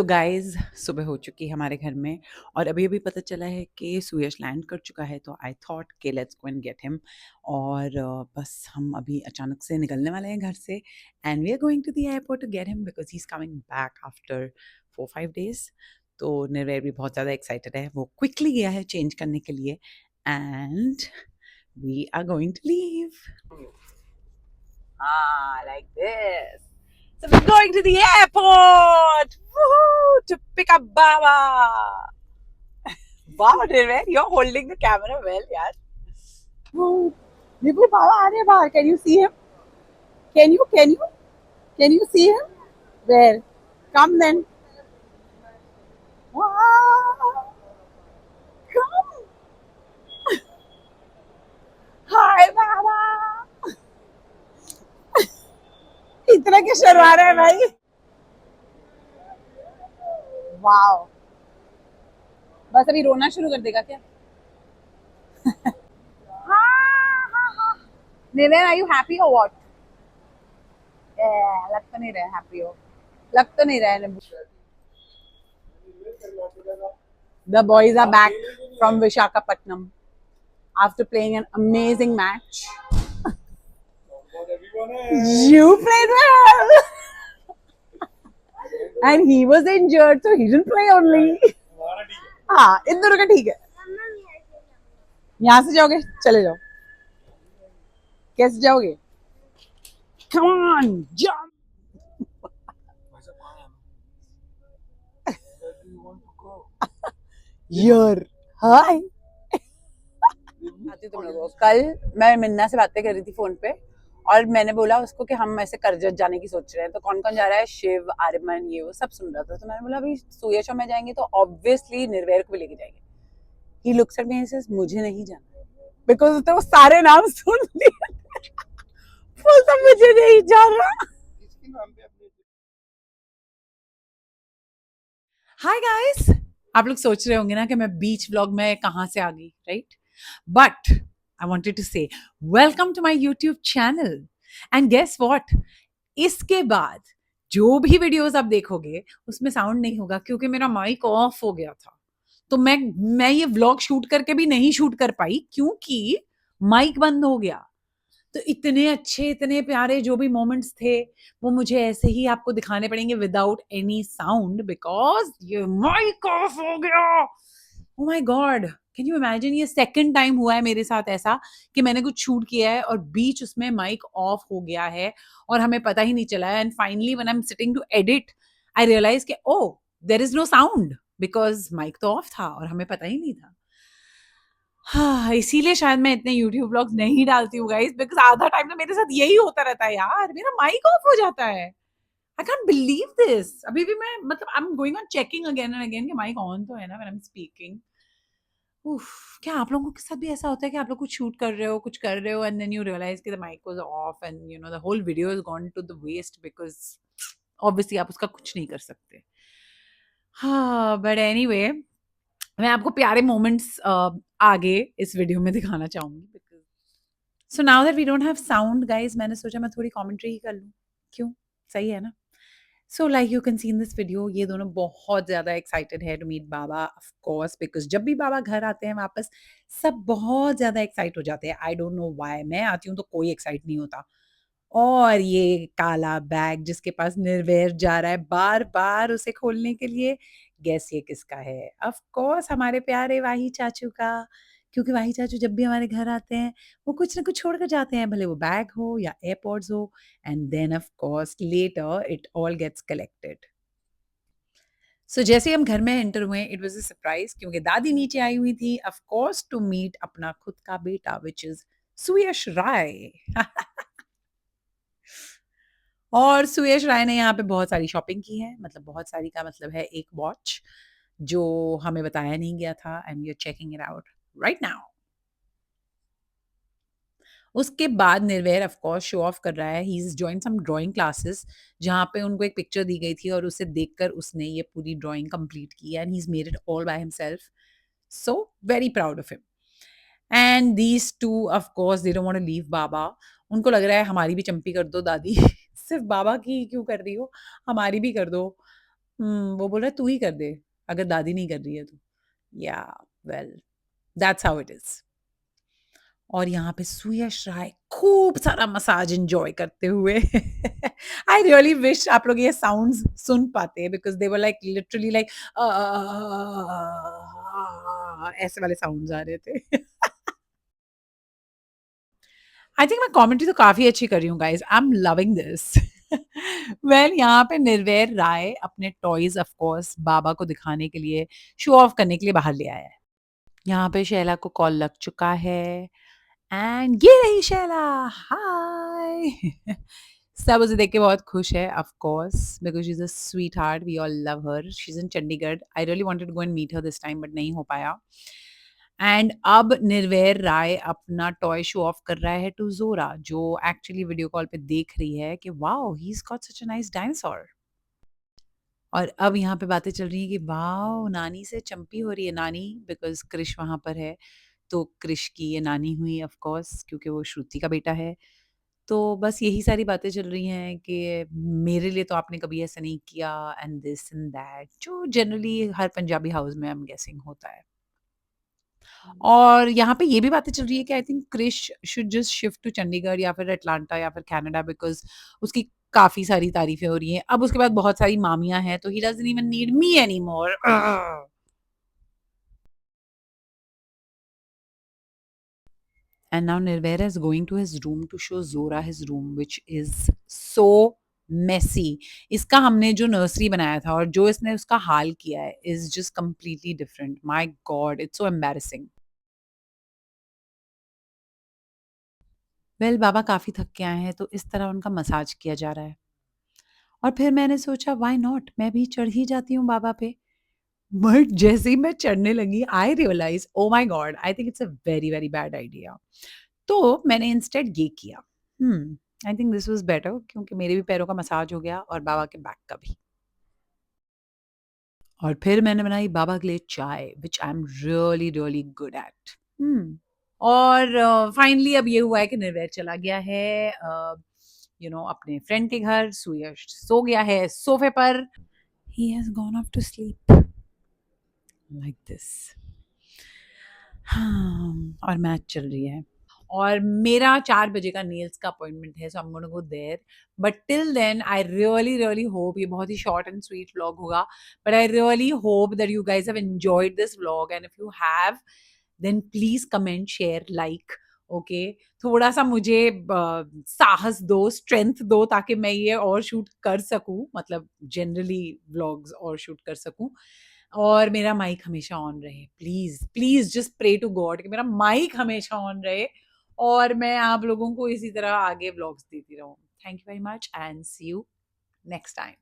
Guys सुबह हो चुकी है हमारे घर में और अभी अभी पता चला है कि सुयश लैंड कर चुका है, तो आई थॉट कि let's go and get him. और बस हम अभी अचानक से निकलने वाले हैं घर से and we are going to the airport to get him because he is coming back after 4-5 days। तो निर्वैर भी बहुत ज़्यादा एक्साइटेड है, वो क्विकली गया है चेंज करने के लिए and we are going to leave like this. So we're going to the airport. Woohoo! To pick up Baba. Wow, Nirvan, you're holding the camera well, yaar. Woo! Vibhu, Baba aa rahe bahar. Can you see him? Can you see him? Where? Come then. Wow! Come. Hi, Baba. इतना क्या शर्मा रहा है भाई? Wow, बस अभी रोना शुरू कर देगा क्या? निवेन, आर यू हैप्पी और व्हाट? लग तो नहीं रहा हैप्पी हो, लग तो नहीं रहा है। The boys are back from Visakhapatnam after playing an amazing match. You played well. And he was injured, so he didn't play only. हाँ, इन दोनों का ठीक है। यहाँ से जाओगे? चले जाओ। कैसे जाओगे? Come on, jump. Here. Hi. आती तुम लोगों। कल मैं मिन्ना से बातें कर रही थी फोन पे और मैंने बोला उसको कि हम ऐसे करजत जाने की सोच रहे हैं, तो कौन कौन जा रहा है, शिव, आर्यमन, ये वो सब सुन रहा था। तो मैंने बोला अभी सुयश में जाएंगे तो ऑब्वियसली निर्वैर को भी लेके जाएंगे। He looks at me and says मुझे नहीं जाना बिकॉज तो वो सारे नाम सुन लिए। बोलता मुझे नहीं जाना। हाय गाइस, आप लोग सोच रहे होंगे ना कि मैं बीच व्लॉग में कहां से आ गई, right? But I wanted to say welcome to my YouTube channel and guess what, इसके बाद जो भी वीडियोस आप देखोगे उसमें साउंड नहीं होगा क्योंकि मेरा माइक ऑफ हो गया था। तो मैं ये व्लॉग शूट करके भी नहीं शूट कर पाई क्योंकि माइक बंद हो गया। तो इतने अच्छे इतने प्यारे जो भी मोमेंट्स थे वो मुझे ऐसे ही आपको दिखाने पड़ेंगे विदाउट एनी साउंड बिकॉज ये माइक ऑफ हो गया। ओ my God, can you imagine, ये सेकंड टाइम हुआ है मेरे साथ ऐसा कि मैंने कुछ शूट किया है और बीच उसमें माइक ऑफ हो गया है और हमें पता ही नहीं चला है। And finally when I am sitting to edit I realise कि oh there is no sound because mic तो ऑफ था और हमें पता ही नहीं था। हाँ, इसीलिए शायद मैं इतने यूट्यूब व्लॉग्स नहीं डालती हूँ गाइस बिकॉज आधा टाइम तो मेरे साथ यही होता रहता है यार, मेरा माइक ऑफ हो जाता है। I can't believe this. अभी भी मैं मतलब I am going on checking again and again कि माइक ऑन तो है ना व्हेन आई एम स्पीकिंग। उफ, क्या आप लोगों के साथ भी ऐसा होता है कि आप लोग कुछ शूट कर रहे हो, कुछ कर रहे हो एंड देन यू रियलाइज कि the mic was off and you know the whole video is gone to the waste because obviously आप उसका कुछ नहीं कर सकते। हाँ, बट एनीवे मैं आपको प्यारे मोमेंट्स आगे इस वीडियो में दिखाना चाहूंगी। So now that we don't have sound guys, मैंने सोचा मैं थोड़ी कमेंट्री ही कर लूं, क्यों? सही है ना? So like you can see in this video ये दोनों बहुत ज़्यादा एक्साइटेड है to meet Baba of course because जब भी बाबा घर आते हैं वापस सब बहुत ज़्यादा एक्साइट हो जाते हैं। आई डोंट नो व्हाई, मैं आती हूँ तो कोई एक्साइट नहीं होता। और ये काला बैग जिसके पास निर्वैर जा रहा है बार बार उसे खोलने के लिए, गेस ये किसका है? ऑफ कोर्स हमारे प्यारे वाही चाचू का, क्योंकि वाही चाचू जब भी हमारे घर आते हैं वो कुछ ना कुछ छोड़ कर जाते हैं, भले वो बैग हो या एयरपॉड्स हो, and then of course later it all gets collected. So जैसे हम घर में एंटर हुए इट वाज अ सरप्राइज क्योंकि दादी नीचे आई हुई थी ऑफ कोर्स टू मीट अपना खुद का बेटा विच इज सुयश राय। और सुयश राय ने यहाँ पे बहुत सारी शॉपिंग की है, मतलब बहुत सारी का मतलब है एक वॉच जो हमें बताया नहीं गया था and we are checking it out right now. उसके बाद Nirvair of course show off कर रहा है, he is join some drawing classes जहाँ पे उनको एक पिक्चर दी गई थी और उसे देखकर उसने ये पूरी ड्राइंग कंप्लीट की and he is made it all by himself. So very proud of him. And these two of course they don't want to leave baba. उनको लग रहा है हमारी भी चंपी कर दो दादी। सिर्फ बाबा की क्यों कर रही हो, हमारी भी कर दो। वो बोल रहा है तू ही कर दे अगर दादी नहीं कर रही है तो। या well that's how it is. और यहाँ पे सुयश राय खूब सारा मसाज एंजॉय करते हुए आई रियली विश आप लोग ये साउंड्स सुन पाते because they were like literally like ऐसे वाले साउंड्स आ रहे थे। आई थिंक मैं कमेंट्री तो काफी अच्छी कर रही हूँ guys, I am loving this. Well यहाँ पे निर्वैर राय अपने टॉयज ऑफ कोर्स बाबा को दिखाने के लिए, शो ऑफ करने के लिए बाहर ले आया है। यहाँ पे शैला को कॉल लग चुका है एंड ये रही शैला, हाय। सब उसे देख के बहुत खुश है of course because she is a sweetheart, we all love her, she is in Chandigarh. I really wanted to go and meet her this time but नहीं हो पाया। एंड अब निर्वैर राय अपना टॉय शो ऑफ कर रहा है टू जोरा, जो एक्चुअली वीडियो कॉल पे देख रही है कि wow he is got such a nice dinosaur. और अब यहाँ पे बातें चल रही है कि वाओ नानी से चंपी हो रही है नानी, बिकॉज क्रिश वहां पर है। तो क्रिश की ये नानी हुई ऑफ कोर्स क्योंकि वो श्रुति का बेटा है। तो बस यही सारी बातें चल रही हैं कि मेरे लिए तो आपने कभी ऐसा नहीं किया एंड दिस एंड दैट, जो जनरली हर पंजाबी हाउस में आई एम गेसिंग होता है। और यहाँ पे ये भी बातें चल रही है कि I think Krish should just shift to Chandigarh या फिर अटलांटा या फिर कनाडा, बिकॉज उसकी काफी सारी तारीफें हो रही हैं। अब उसके बाद बहुत सारी मामियां हैं तो he doesn't even need me any more. And now Nirvera is going to his room to show Zora his room, which is so messy. इसका हमने जो नर्सरी बनाया था और जो इसने उसका हाल किया है is just completely different. My God, it's so embarrassing. Well बाबा काफी थक के आए हैं तो इस तरह उनका मसाज किया जा रहा है। और फिर मैंने सोचा व्हाई नॉट, मैं भी चढ़ ही जाती हूँ बाबा पे। बट जैसे ही मैं चढ़ने लगी I realise oh my God, I think it's a very very bad idea. तो मैंने इंस्टेड ये किया। I think this was better क्योंकि मेरे भी पैरों का मसाज हो गया और बाबा के बैक का भी। और फिर मैंने बनाई बाबा के लिए चाय which I am really really good at. और फाइनली अब ये हुआ है कि निर्वैर चला गया है अपने फ्रेंड के घर, सुयश सो गया है सोफे पर। He has gone off to sleep like this. हाँ, और मैच चल रही है और मेरा 4 बजे का नेल्स का अपॉइंटमेंट है, so I am gonna go there. But till then I really really hope, ये बहुत ही शॉर्ट एंड स्वीट व्लॉग होगा, but I really hope that you guys have enjoyed this vlog and if you have then please comment share like. Okay, थोड़ा सा मुझे साहस दो, strength दो ताकि मैं ये और शूट कर सकूं, मतलब जनरली व्लॉग्स और शूट कर सकूं। और मेरा माइक हमेशा ऑन रहे, please please just pray to God कि मेरा माइक हमेशा ऑन रहे और मैं आप लोगों को इसी तरह आगे व्लॉग्स देती रहूं। Thank you very much and see you next time.